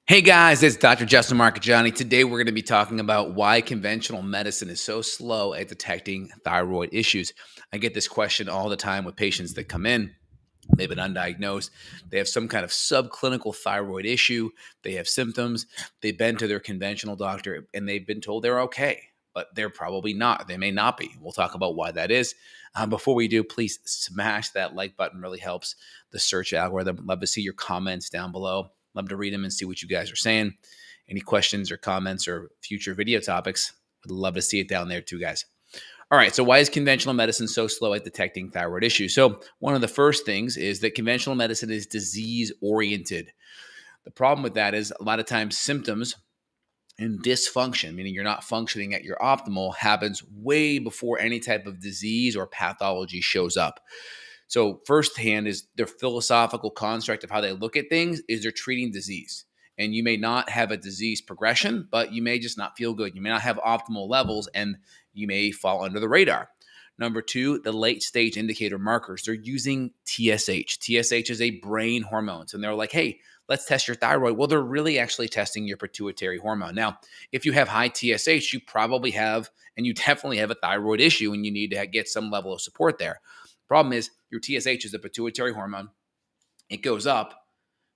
Hey guys, it's Dr. Justin Marcagiani. Today we're going to be talking about why conventional medicine is so slow at detecting thyroid issues. I get this question all the time with patients that come in. They've been undiagnosed. They have some kind of subclinical thyroid issue. They have symptoms. They've been to their conventional doctor and they've been told they're okay, but they're probably not. They may not be. We'll talk about why that is. Before we do, please smash that like button. Really helps the search algorithm. Love to see your comments down below. Love to read them and see what you guys are saying. Any questions or comments or future video topics, would love to see it down there too, guys. All right, so why is conventional medicine so slow at detecting thyroid issues? So, one of the first things is that conventional medicine is disease oriented. The problem with that is a lot of times symptoms and dysfunction, meaning you're not functioning at your optimal, happens way before any type of disease or pathology shows up. So, firsthand is their philosophical construct of how they look at things is they're treating disease. And you may not have a disease progression, but you may just not feel good. You may not have optimal levels and you may fall under the radar. Number two, the late stage indicator markers. They're using TSH. TSH is a brain hormone. So they're like, hey, let's test your thyroid. Well, they're really actually testing your pituitary hormone. Now, if you have high TSH, you probably have, and you definitely have a thyroid issue and you need to get some level of support there. Problem is, your TSH is a pituitary hormone. It goes up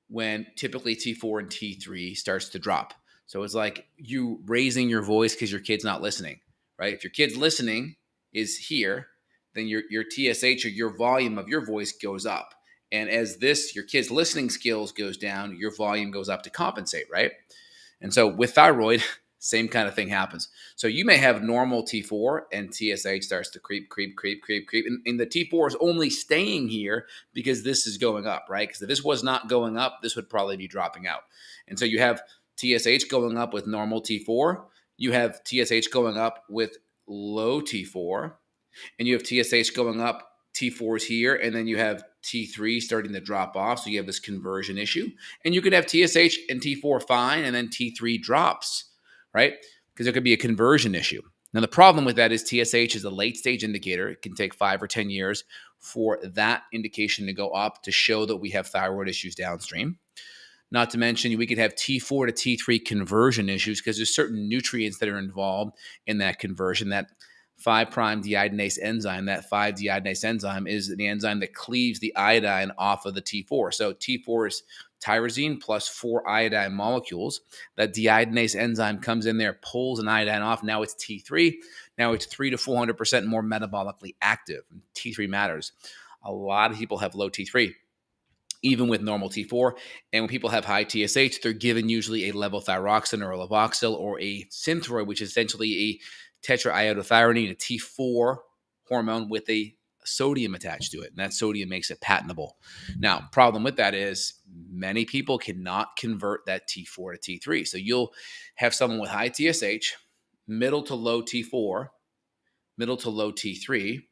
when typically T4 and T3 starts to drop. So it's like you raising your voice because your kid's not listening, right? If your kid's listening is here, then your TSH or your volume of your voice goes up. And as your kid's listening skills goes down, your volume goes up to compensate, right? And so with thyroid, same kind of thing happens. So you may have normal T4 and TSH starts to creep. And the T4 is only staying here because this is going up, right? Because if this was not going up, this would probably be dropping out. And so you have TSH going up with normal T4. You have TSH going up with low T4. And you have TSH going up, T4 is here, and then you have T3 starting to drop off. So you have this conversion issue. And you could have TSH and T4 fine, and then T3 drops, right? Because there could be a conversion issue. Now, the problem with that is TSH is a late stage indicator. It can take 5 or 10 years for that indication to go up to show that we have thyroid issues downstream. Not to mention, we could have T4 to T3 conversion issues because there's certain nutrients that are involved in that conversion. That 5' deiodinase enzyme, that 5-deiodinase enzyme is the enzyme that cleaves the iodine off of the T4. So T4 is tyrosine plus 4 iodine molecules. That deiodinase enzyme comes in there, pulls an iodine off. Now it's T3. Now it's 300 to 400% more metabolically active. T3 matters. A lot of people have low T3, even with normal T4. And when people have high TSH, they're given usually a levothyroxine or a Levoxyl or a Synthroid, which is essentially a tetraiodothyronine, a T4 hormone with a sodium attached to it. And that sodium makes it patentable. Now, problem with that is many people cannot convert that T4 to T3. So you'll have someone with high TSH, middle to low T4, middle to low T3.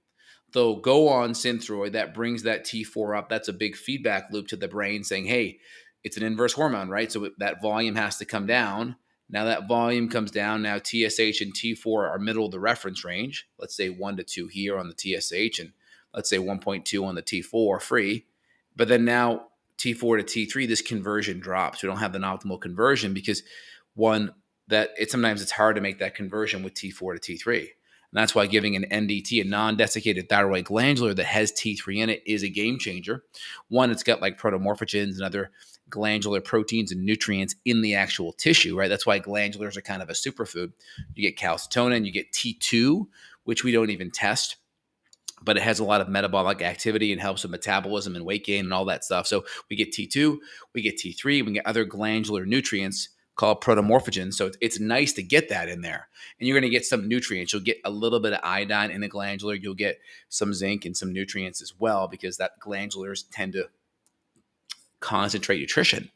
They'll go on Synthroid. That brings that T4 up. That's a big feedback loop to the brain saying, hey, it's an inverse hormone, right? So that volume has to come down. Now that volume comes down. Now TSH and T4 are middle of the reference range. Let's say 1 to 2 here on the TSH and let's say 1.2 on the T4 free. But then now T4 to T3, this conversion drops. We don't have an optimal conversion because sometimes it's hard to make that conversion with T4 to T3. And that's why giving an NDT, a non-desiccated thyroid glandular that has T3 in it, is a game changer. One, it's got like protomorphogens and other glandular proteins and nutrients in the actual tissue, right? That's why glandulars are kind of a superfood. You get calcitonin, you get T2, which we don't even test, but it has a lot of metabolic activity and helps with metabolism and weight gain and all that stuff. So we get T2, we get T3, we get other glandular nutrients called protomorphogens. So it's nice to get that in there. And you're going to get some nutrients. You'll get a little bit of iodine in the glandular. You'll get some zinc and some nutrients as well because that glandulars tend to concentrate nutrition.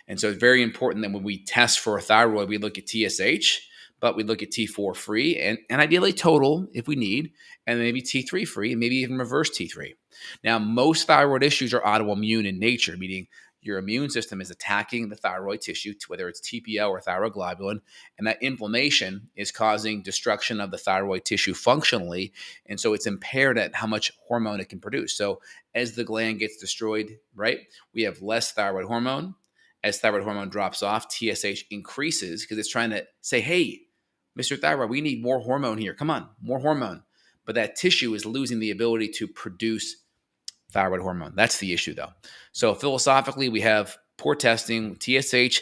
And so it's very important that when we test for a thyroid, we look at TSH, but we look at T4 free and ideally total if we need, and maybe T3 free and maybe even reverse T3. Now, most thyroid issues are autoimmune in nature, meaning your immune system is attacking the thyroid tissue, whether it's TPO or thyroglobulin, and that inflammation is causing destruction of the thyroid tissue functionally, and so it's impaired at how much hormone it can produce. So as the gland gets destroyed, right, we have less thyroid hormone, As thyroid hormone drops off, TSH increases because it's trying to say, hey, Mr. Thyroid, we need more hormone here. Come on, more hormone. But that tissue is losing the ability to produce thyroid hormone. That's the issue, though. So philosophically, we have poor testing, TSH.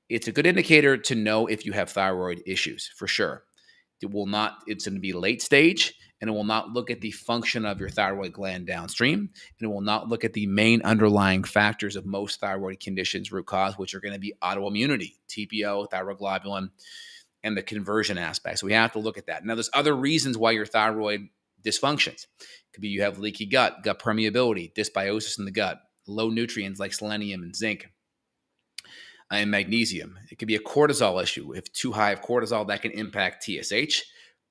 It's a good indicator to know if you have thyroid issues, for sure. It's going to be late stage, and it will not look at the function of your thyroid gland downstream, and it will not look at the main underlying factors of most thyroid conditions root cause, which are going to be autoimmunity, TPO, thyroglobulin, and the conversion aspect. So we have to look at that. Now, there's other reasons why your thyroid dysfunctions. It could be you have leaky gut permeability, dysbiosis in the gut, low nutrients like selenium and zinc and magnesium. It could be a cortisol issue. If too high of cortisol, that can impact TSH.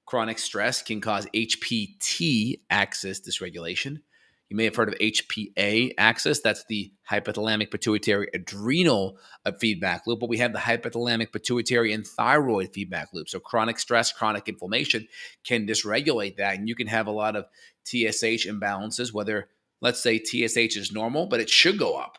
Chronic stress can cause HPT axis dysregulation. You may have heard of HPA axis. That's the hypothalamic pituitary adrenal feedback loop, but we have the hypothalamic pituitary and thyroid feedback loop. So chronic stress, chronic inflammation can dysregulate that, and you can have a lot of TSH imbalances, whether, let's say, TSH is normal, but it should go up.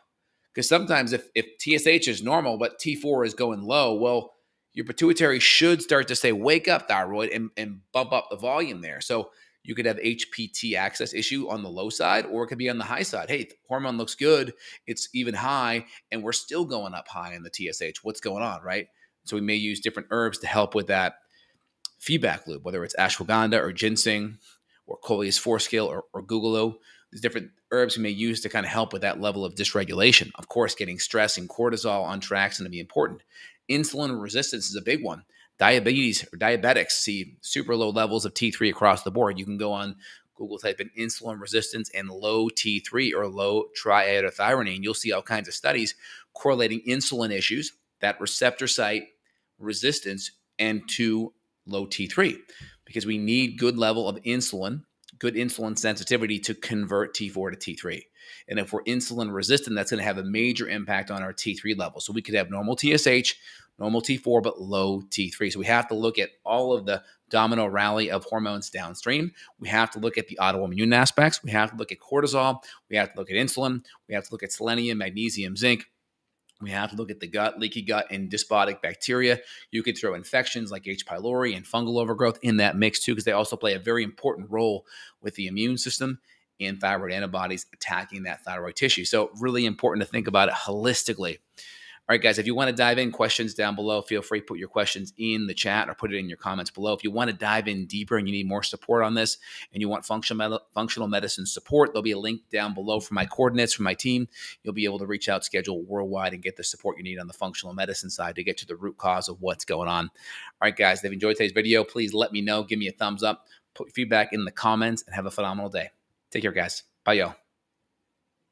Because sometimes if TSH is normal, but T4 is going low, well, your pituitary should start to say, wake up, thyroid, and bump up the volume there. So you could have HPT axis issue on the low side, or it could be on the high side. Hey, the hormone looks good. It's even high, and we're still going up high in the TSH. What's going on, right? So we may use different herbs to help with that feedback loop, whether it's ashwagandha or ginseng or Coleus forescale or gugolo. There's different herbs we may use to kind of help with that level of dysregulation. Of course, getting stress and cortisol on track is going to be important. Insulin resistance is a big one. Diabetics see super low levels of T3 across the board. You can go on Google, type in insulin resistance and low T3 or low triiodothyronine. You'll see all kinds of studies correlating insulin issues, that receptor site resistance, and to low T3, because we need good level of insulin, good insulin sensitivity to convert T4 to T3. And if we're insulin resistant, that's going to have a major impact on our T3 level. So we could have normal TSH, normal T4, but low T3. So we have to look at all of the domino rally of hormones downstream. We have to look at the autoimmune aspects. We have to look at cortisol. We have to look at insulin. We have to look at selenium, magnesium, zinc. We have to look at the gut, leaky gut, and dysbiotic bacteria. You could throw infections like H. pylori and fungal overgrowth in that mix too, because they also play a very important role with the immune system and thyroid antibodies attacking that thyroid tissue. So really important to think about it holistically. All right, guys, if you want to dive in, questions down below, feel free to put your questions in the chat or put it in your comments below. If you want to dive in deeper and you need more support on this and you want functional medicine support, there'll be a link down below for my coordinates from my team. You'll be able to reach out, schedule worldwide, and get the support you need on the functional medicine side to get to the root cause of what's going on. All right, guys, if you've enjoyed today's video, please let me know. Give me a thumbs up, put feedback in the comments, and have a phenomenal day. Take care, guys. Bye, y'all.